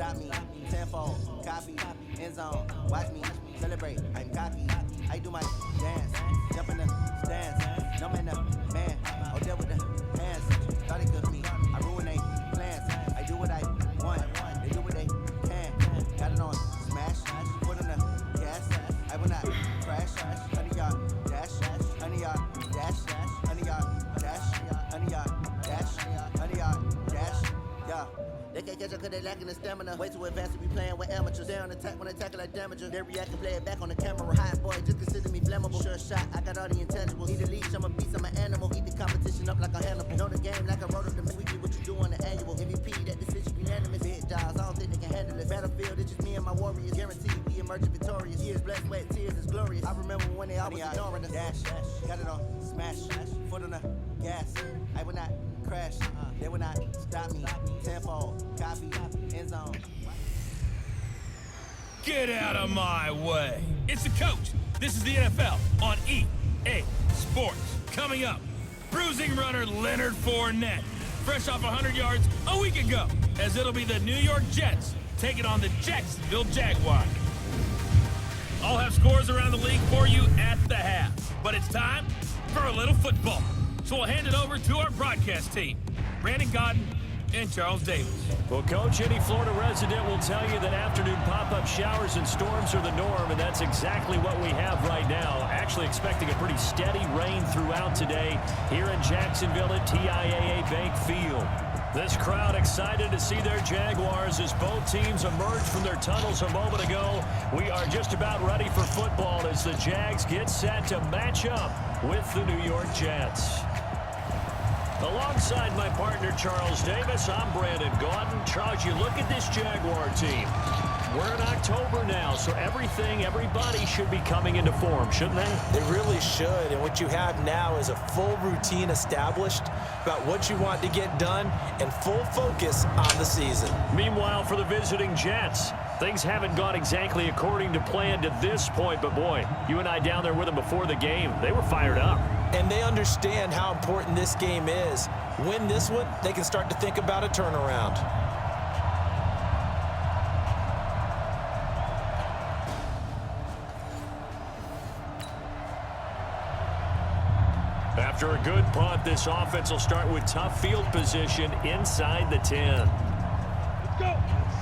stop me. Tenfold, copy, end zone. Watch me celebrate. I'm cocky. I do my dance, jump in the stands. No man, the man. Oh, deal with the hands. Thought it could me. I ruin they plans. I do what I want. They do what they can. Got it on smash. Put on the gas. I will not crash. 100 yard dash. 100 yard dash. 100 yard dash. 100 yard dash. 100 yard dash. Yeah. They can't catch up cause they lacking the stamina. Way too advanced to be playing with amateurs. They on attack when they tackle like damager. They react and play it back on the camera. Hot boy, just consider me flammable. Sure shot, I got all the intangibles. Need a leash, I'm a beast, I'm an animal. Eat the competition up like a Hannibal. Know the game like I wrote up the weekly. What you do on the annual. MVP, that decision unanimous. Big jobs, I don't think they can handle it. Battlefield, it's just me and my warriors. Guaranteed we emerge victorious. Years, blood, sweat, tears, is glorious. I remember when they always ignoring us. Dash, got it on smash. Foot on the gas. I will not crash. They will not stop me. Tenfold, copy, end zone. Get out of my way. It's the coach. This is the NFL on EA Sports. Coming up, bruising runner Leonard Fournette. Fresh off 100 yards a week ago, as it'll be the New York Jets taking on the Jacksonville Jaguars. I'll have scores around the league for you at the half. But it's time for a little football. So we'll hand it over to our broadcast team, Brandon Godden and Charles Davis. Well, Coach, any Florida resident will tell you that afternoon pop-up showers and storms are the norm, and that's exactly what we have right now. Actually expecting a pretty steady rain throughout today here in Jacksonville at TIAA Bank Field. This crowd excited to see their Jaguars as both teams emerge from their tunnels a moment ago. We are just about ready for football as the Jags get set to match up with the New York Jets. Alongside my partner, Charles Davis, I'm Brandon Gaudin. Charles, you look at this Jaguar team. We're in October now, so everybody should be coming into form, shouldn't they? They really should, and what you have now is a full routine established about what you want to get done and full focus on the season. Meanwhile, for the visiting Jets, things haven't gone exactly according to plan to this point, but boy, you and I down there with them before the game, they were fired up. And they understand how important this game is. Win this one, they can start to think about a turnaround. After a good punt, this offense will start with tough field position inside the 10. Let's go.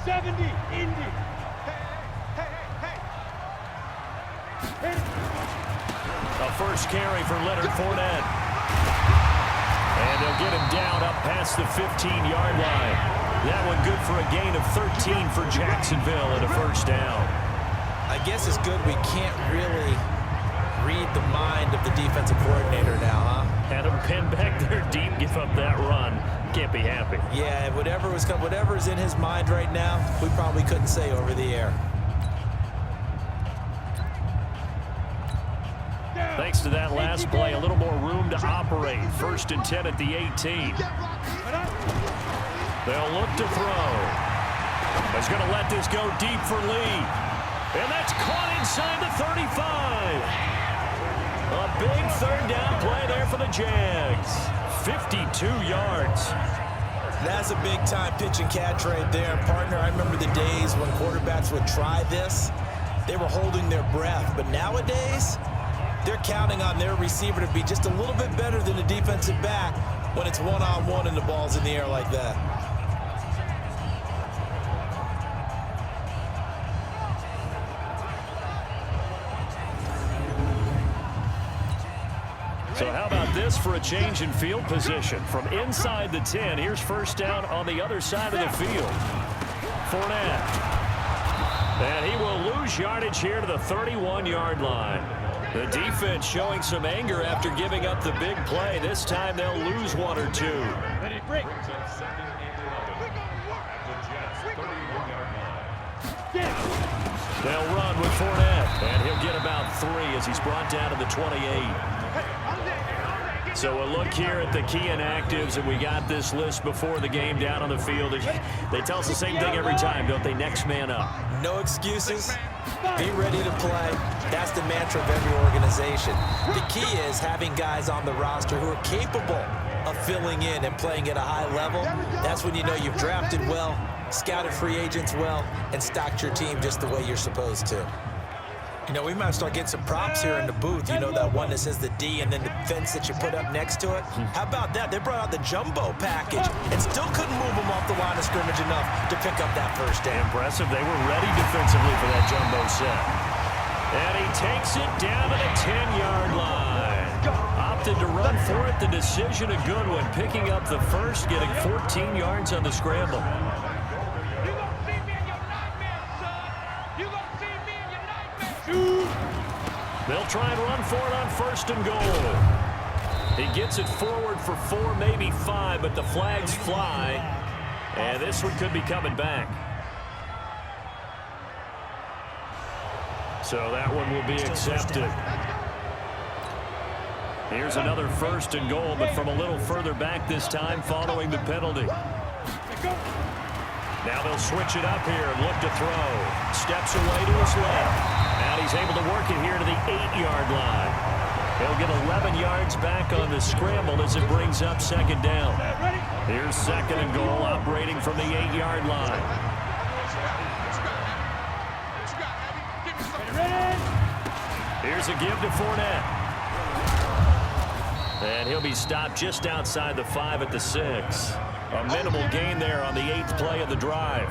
70, Indy. Hey. A first carry for Leonard Fournette. And they'll get him down up past the 15-yard line. That one good for a gain of 13 for Jacksonville and a first down. I guess it's good we can't really read the mind of the defensive coordinator now, huh? Had him pinned back there deep, give up that run. Can't be happy. Yeah, whatever's in his mind right now, we probably couldn't say over the air. Thanks to that last play, a little more room to operate. 1st and 10 at the 18. They'll look to throw. He's going to let this go deep for Lee. And that's caught inside the 35. A big third down play there for the Jags. 52 yards. That's a big-time pitch and catch right there. And partner, I remember the days when quarterbacks would try this. They were holding their breath. But nowadays, they're counting on their receiver to be just a little bit better than the defensive back when it's one-on-one and the ball's in the air like that. So how about this for a change in field position? From inside the 10, here's first down on the other side of the field. Fournette. And he will lose yardage here to the 31-yard line. The defense showing some anger after giving up the big play. This time they'll lose one or two. Ready, break. They'll run with Fournette, and he'll get about 3 as he's brought down to the 28. So a look here at the key inactives, and we got this list before the game down on the field. They tell us the same thing every time, don't they? Next man up. No excuses. Be ready to play. That's the mantra of every organization. The key is having guys on the roster who are capable of filling in and playing at a high level. That's when you know you've drafted well scouted free agents well, and stocked your team just the way you're supposed to. You know, we might start getting some props here in the booth. You know, that one that says the D and then the fence that you put up next to it. How about that? They brought out the jumbo package and still couldn't move them off the line of scrimmage enough to pick up that first down. Impressive. They were ready defensively for that jumbo set. And he takes it down to the 10-yard line. Opted to run for it. The decision a good one. Picking up the first, getting 14 yards on the scramble. They'll try and run for it on 1st and goal. He gets it forward for 4, maybe 5, but the flags fly. And this one could be coming back. So that one will be accepted. Here's another 1st and goal, but from a little further back this time following the penalty. Now they'll switch it up here and look to throw. Steps away to his left. And he's able to work it here to the 8-yard line. He'll get 11 yards back on the scramble as it brings up 2nd down. Here's 2nd and goal, operating from the 8-yard line. Here's a give to Fournette. And he'll be stopped just outside the 5 at the 6. A minimal gain there on the 8th play of the drive.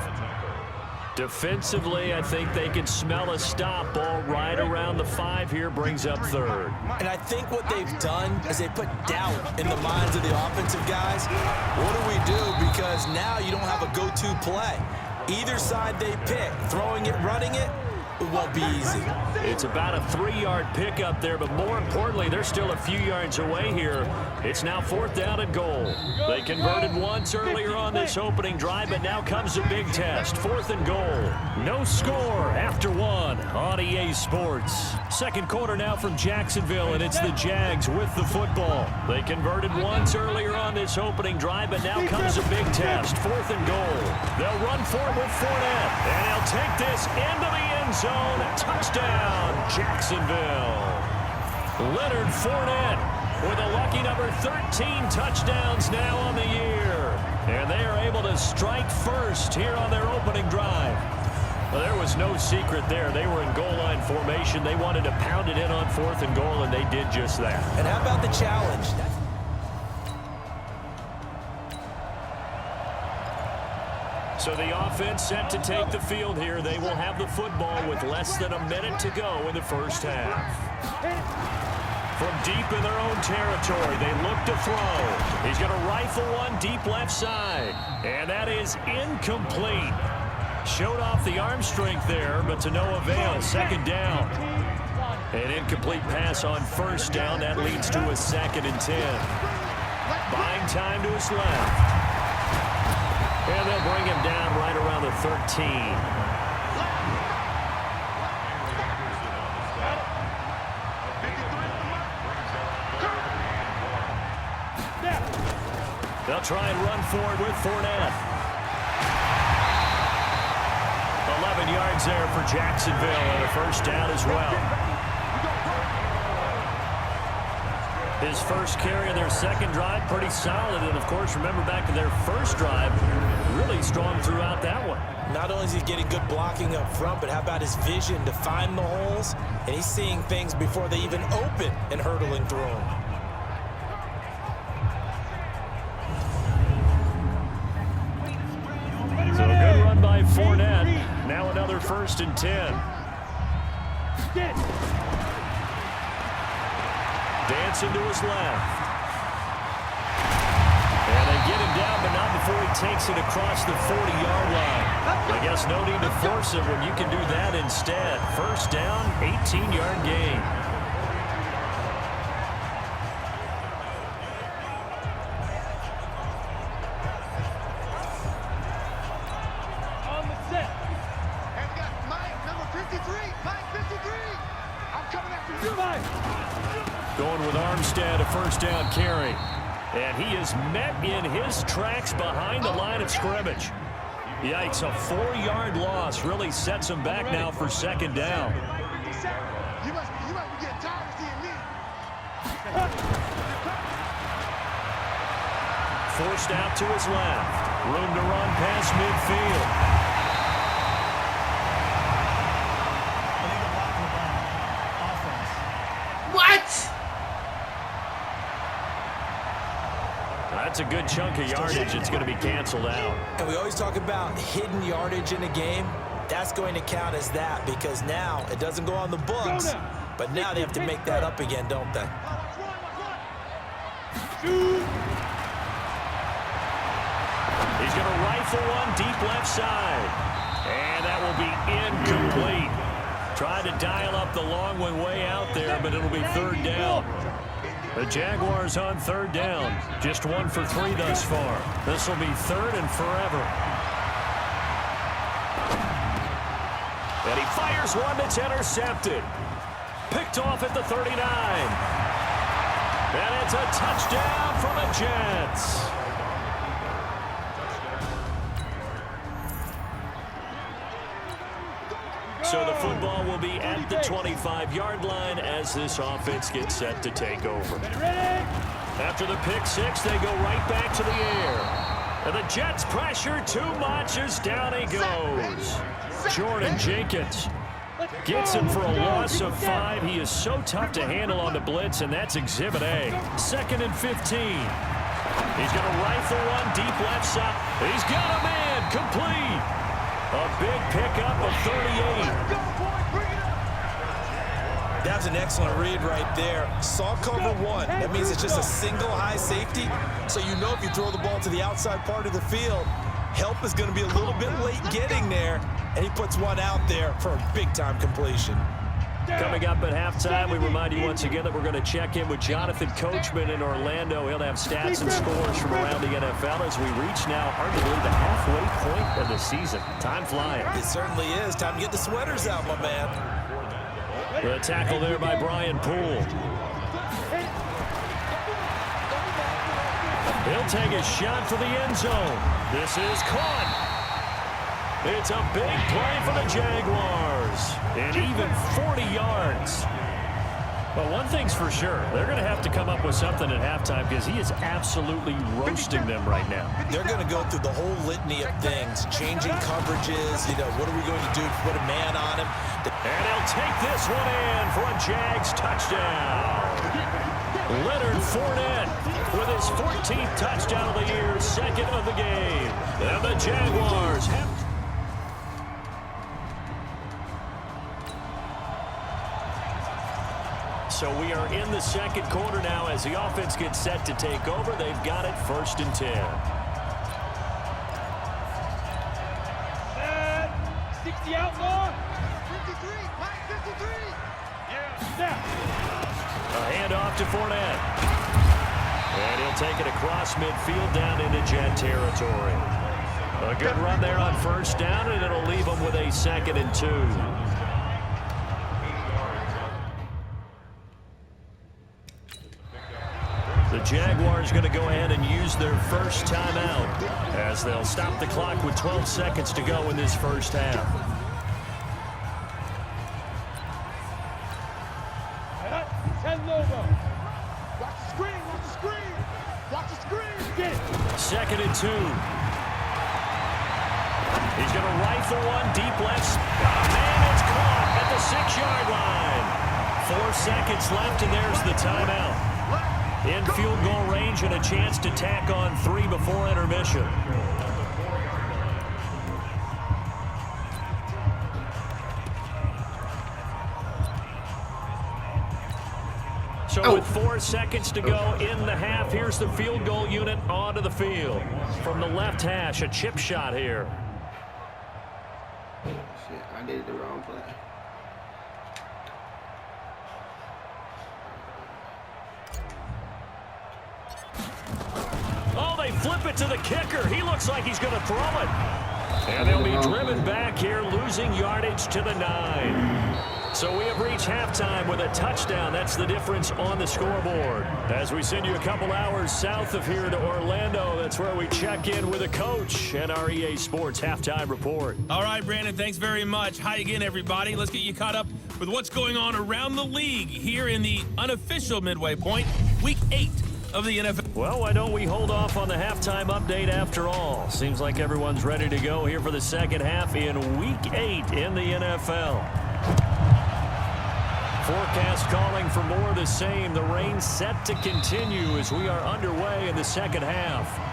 Defensively, I think they can smell a stop. Ball right around the 5 here, brings up 3rd. And I think what they've done is they put doubt in the minds of the offensive guys. What do we do? Because now you don't have a go-to play. Either side they pick, throwing it, running it, it won't be easy. It's about a 3-yard pickup there, but more importantly, they're still a few yards away here. It's now 4th down and goal. They converted once earlier on this opening drive, but now comes a big test. 4th and goal. No score after 1 on EA Sports. 2nd quarter now from Jacksonville, and it's the Jags with the football. They converted once earlier on this opening drive, but now comes a big test. 4th and goal. They'll run for it with Fournette, and they'll take this into the end zone. Touchdown, Jacksonville. Leonard Fournette with a lucky number 13 touchdowns now on the year. And they are able to strike first here on their opening drive. Well, there was no secret there. They were in goal line formation. They wanted to pound it in on 4th and goal, and they did just that. And how about the challenge? So the offense set to take the field here. They will have the football with less than a minute to go in the first half. From deep in their own territory, they look to throw. He's going to rifle one deep left side. And that is incomplete. Showed off the arm strength there, but to no avail. 2nd down. An incomplete pass on 1st down. That leads to a 2nd and 10. Buying time to his left. And they'll bring him down right around the 13. They'll try and run forward with Fournette. 11 yards there for Jacksonville and a 1st down as well. His first carry of their 2nd drive, pretty solid. And, of course, remember back to their 1st drive, really strong throughout that one. Not only is he getting good blocking up front, but how about his vision to find the holes? And he's seeing things before they even open and hurdling through them. So a good run by Fournette. Now another 1st and 10. Dancing to his left. And they get him down, but not before he takes it across the 40-yard line. I guess no need to force him when you can do that instead. 1st down, 18-yard gain. On the set. And we got Mike, number 53. Mike, 53. I'm coming after you, Mike. Going with Armstead, a 1st down carry. And he is met in his tracks behind the line of scrimmage. Yikes, a 4-yard loss really sets him back now for 2nd down. You must be getting tired of seeing me. forced out to his left. Room to run past midfield. That's a good chunk of yardage. It's going to be canceled out. And we always talk about hidden yardage in a game. That's going to count as that because now it doesn't go on the books, but now they have to make that up again, don't they? He's going to rifle one deep left side. And that will be incomplete. Tried to dial up the long one way out there, but it'll be third down. The Jaguars on third down. Just 1 for 3 thus far. This will be third and forever. And he fires one that's intercepted. Picked off at the 39. And it's a touchdown for the Jets. So the football will be at the 25-yard line as this offense gets set to take over. After the pick six, they go right back to the air. And the Jets pressure too much as down he goes. Jordan Jenkins gets him for a loss of 5. He is so tough to handle on the blitz, and that's Exhibit A. 2nd and 15. He's going to rifle one deep left side. He's got a man complete. A big pickup of 38. That's an excellent read right there. Saw cover one. That means it's just a single high safety. So you know if you throw the ball to the outside part of the field, help is going to be a little bit late getting there. And he puts one out there for a big-time completion. Coming up at halftime, we remind you once again that we're going to check in with Jonathan Coachman in Orlando. He'll have stats and scores from around the NFL as we reach now arguably the halfway point of the season. Time flying. It certainly is. Time to get the sweaters out, my man. The tackle there by Brian Poole. He'll take a shot for the end zone. This is caught. It's a big play for the Jaguars. And even 40 yards. But one thing's for sure. They're going to have to come up with something at halftime because he is absolutely roasting them right now. They're going to go through the whole litany of things. Changing coverages. You know, what are we going to do to put a man on him? And he'll take this one in for a Jags touchdown. Leonard Fournette with his 14th touchdown of the year, 2nd of the game. And the Jaguars have... So we are in the second quarter now as the offense gets set to take over. They've got it 1st and 10. 60 outlaw. 53. Mike, 53. Yeah. A handoff to Fournette. And he'll take it across midfield down into Jet territory. A good run there on 1st down, and it'll leave them with a 2nd and 2. The Jaguars going to go ahead and use their first timeout as they'll stop the clock with 12 seconds to go in this first half. Watch the screen, watch the screen. Watch the screen. Get it. 2nd and 2. He's going to rifle one deep left. Man, it's caught at the 6-yard line. 4 seconds left, and there's the timeout. In field goal range and a chance to tack on 3 before intermission. So with 4 seconds to go in the half, here's the field goal unit onto the field. From the left hash, a chip shot here. Shit, I did the wrong play. Oh, they flip it to the kicker. He looks like he's going to throw it. And they'll be driven back here, losing yardage to the 9. So we have reached halftime with a touchdown. That's the difference on the scoreboard. As we send you a couple hours south of here to Orlando, that's where we check in with a coach and our EA Sports halftime report. All right, Brandon, thanks very much. Hi again, everybody. Let's get you caught up with what's going on around the league here in the unofficial midway point, Week 8 of the NFL. Well, why don't we hold off on the halftime update after all? Seems like everyone's ready to go here for the second half in Week 8 in the NFL. Forecast calling for more of the same. The rain set to continue as we are underway in the second half.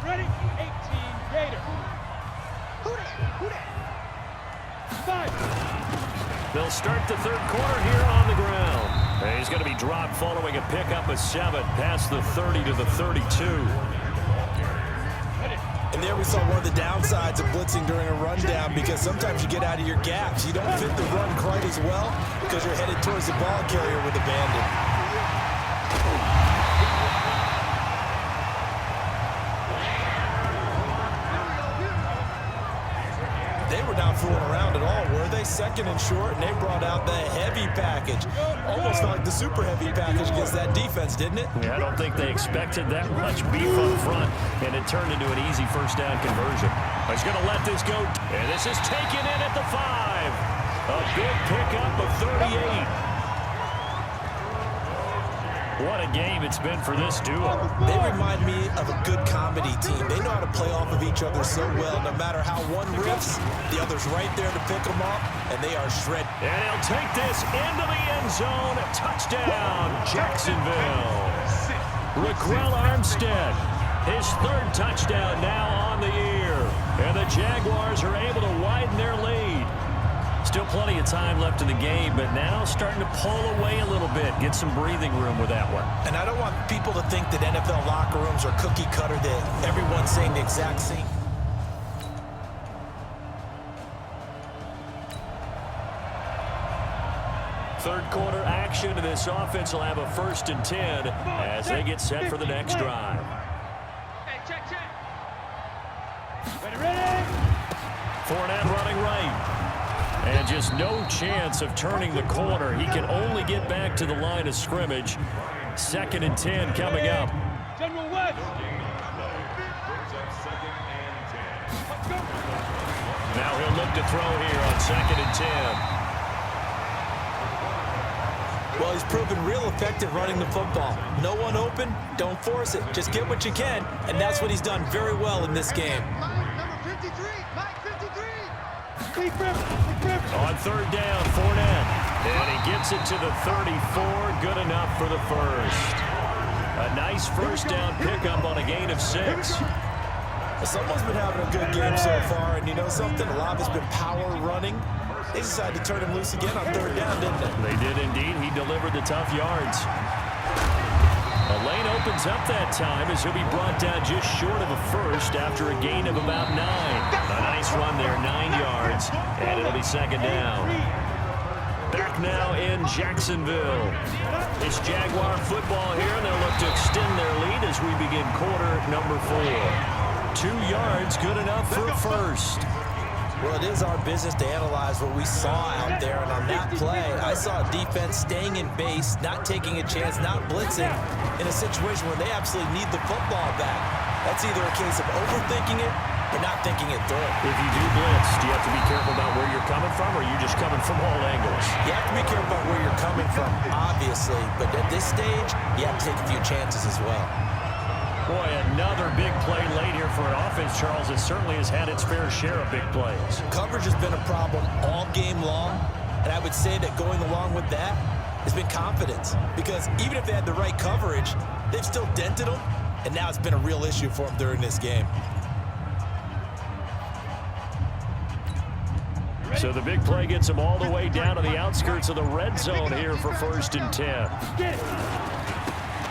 Ready? 18 Gator. Who that? Five. They'll start the third quarter here on the ground. And he's going to be dropped following a pickup of 7 past the 30 to the 32. And there we saw one of the downsides of blitzing during a rundown, because sometimes you get out of your gaps. You don't fit the run quite as well because you're headed towards the ball carrier with a bandit. They were not fooling around at all, were they? Second and short, and they brought out the heavy package. Almost felt like the super heavy package against that defense, didn't it? Yeah, I don't think they expected that much beef up front, and it turned into an easy first down conversion. He's going to let this go, and this is taken in at the 5. A big pickup of 38. What a game it's been for this duo. They remind me of a good comedy team. They know how to play off of each other so well. No matter how one riffs, the other's right there to pick them up, and they are shredded. And he'll take this into the end zone. Touchdown, Jacksonville. Raquel Armstead, his third touchdown now on the year. And the Jaguars are able to widen their lead. Still plenty of time left in the game, but now starting to pull away a little bit, get some breathing room with that one. And I don't want people to think that NFL locker rooms are cookie cutter, that everyone's saying the exact same. Third quarter action, and this offense will have a 1st and 10 as they get set for the next drive. Hey, check. Ready? Fournette running right. And just no chance of turning the corner. He can only get back to the line of scrimmage. 2nd and 10 coming up. General West. Now he'll look to throw here on 2nd and 10. Well, he's proven real effective running the football. No one open, don't force it. Just get what you can, and that's what he's done very well in this game. Number 53, Mike 53. On 3rd down, Fournette. And he gets it to the 34. Good enough for the first. A nice first down pickup on a gain of 6. Someone's been having a good game so far, and you know something? A lot of it's been power running. They decided to turn him loose again on 3rd down, didn't they? They did indeed. He delivered the tough yards. A lane opens up that time as he'll be brought down just short of a first after a gain of about 9. A nice run there, 9 yards, and it'll be 2nd down. Back now in Jacksonville. It's Jaguar football here, and they'll look to extend their lead as we begin quarter number 4. 2 yards, good enough for a first. Well, it is our business to analyze what we saw out there, and on that play, I saw a defense staying in base, not taking a chance, not blitzing, in a situation where they absolutely need the football back. That's either a case of overthinking it or not thinking it through. If you do blitz, do you have to be careful about where you're coming from, or are you just coming from all angles? You have to be careful about where you're coming from, obviously, but at this stage, you have to take a few chances as well. Boy, another big play late here for an offense, Charles, that certainly has had its fair share of big plays. Coverage has been a problem all game long, and I would say that going along with that has been confidence, because even if they had the right coverage, they've still dented them, and now it's been a real issue for them during this game. So the big play gets them all the way down to the outskirts of the red zone here for 1st and 10.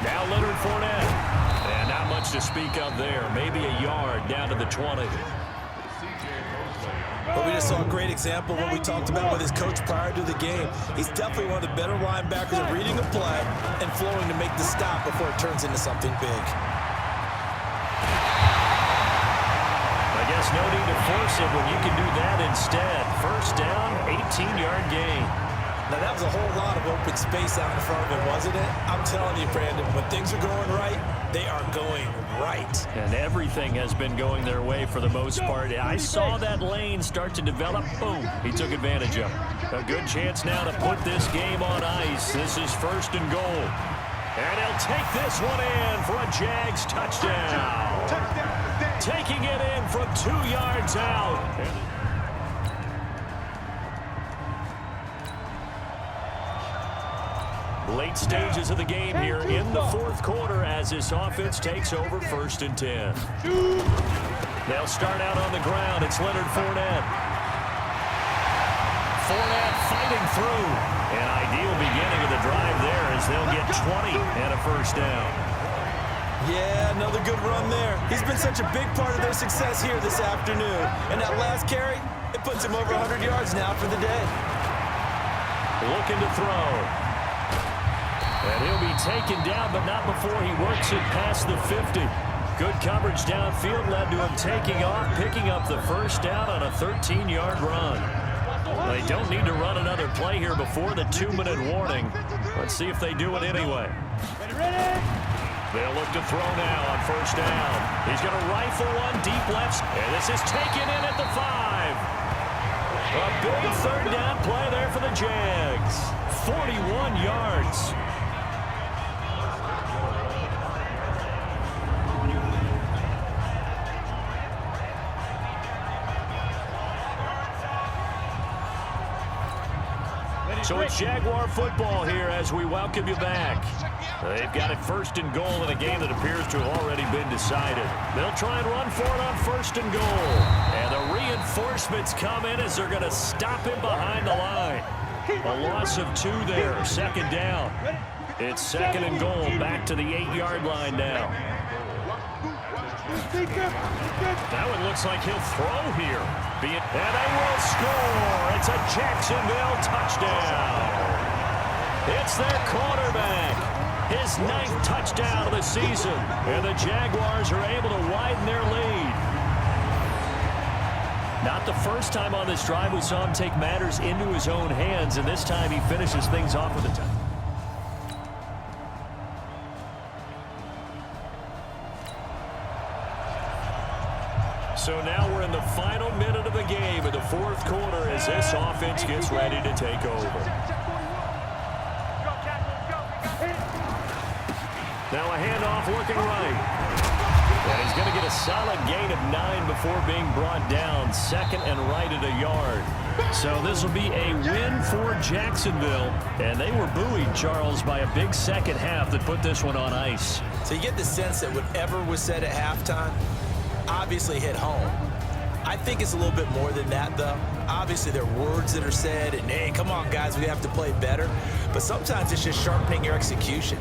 Now Leonard Fournette. And not much to speak of there. Maybe a yard down to the 20. But we just saw a great example of what we talked about with his coach prior to the game. He's definitely one of the better linebackers at reading a play and flowing to make the stop before it turns into something big. I guess no need to force it when you can do that instead. 1st down, 18-yard gain. Now, that was a whole lot of open space out in front of him, wasn't it? I'm telling you, Brandon, when things are going right, They are going right. And everything has been going their way for the most part. I saw that lane start to develop. Boom. He took advantage of it. A good chance now to put this game on ice. This is 1st and goal. And he'll take this one in for a Jags touchdown. Taking it in from 2 yards out. Late stages of the game here in the 4th quarter as this offense takes over 1st and 10. They'll start out on the ground. It's Leonard Fournette. Fournette fighting through. An ideal beginning of the drive there as they'll get 20 and a 1st down. Yeah, another good run there. He's been such a big part of their success here this afternoon. And that last carry, it puts him over 100 yards now for the day. Looking to throw. And he'll be taken down, but not before he works it past the 50. Good coverage downfield led to him taking off, picking up the 1st down on a 13-yard run. They don't need to run another play here before the 2-minute warning. Let's see if they do it anyway. They'll look to throw now on 1st down. He's going to rifle one deep left, and this is taken in at the 5. A big 3rd down play there for the Jags. 41 yards. So it's Jaguar football here as we welcome you back. They've got it 1st and goal in a game that appears to have already been decided. They'll try and run for it on 1st and goal. And the reinforcements come in as they're going to stop him behind the line. A loss of 2 there, 2nd down. It's 2nd and goal, back to the 8-yard line now. That one looks like he'll throw here. And they will score. It's a Jacksonville touchdown. It's their quarterback. His 9th touchdown of the season. And the Jaguars are able to widen their lead. Not the first time on this drive we saw him take matters into his own hands, and this time he finishes things off with a touchdown. So now we're in the final minute of the game in the 4th quarter as this offense gets ready to take over. Now a handoff looking right. And he's going to get a solid gain of 9 before being brought down. 2nd and right at a yard. So this will be a win for Jacksonville. And they were buoyed, Charles, by a big second half that put this one on ice. So you get the sense that whatever was said at halftime obviously hit home. I think it's a little bit more than that, though. Obviously, there are words that are said, and hey, come on, guys, we have to play better. But sometimes it's just sharpening your execution.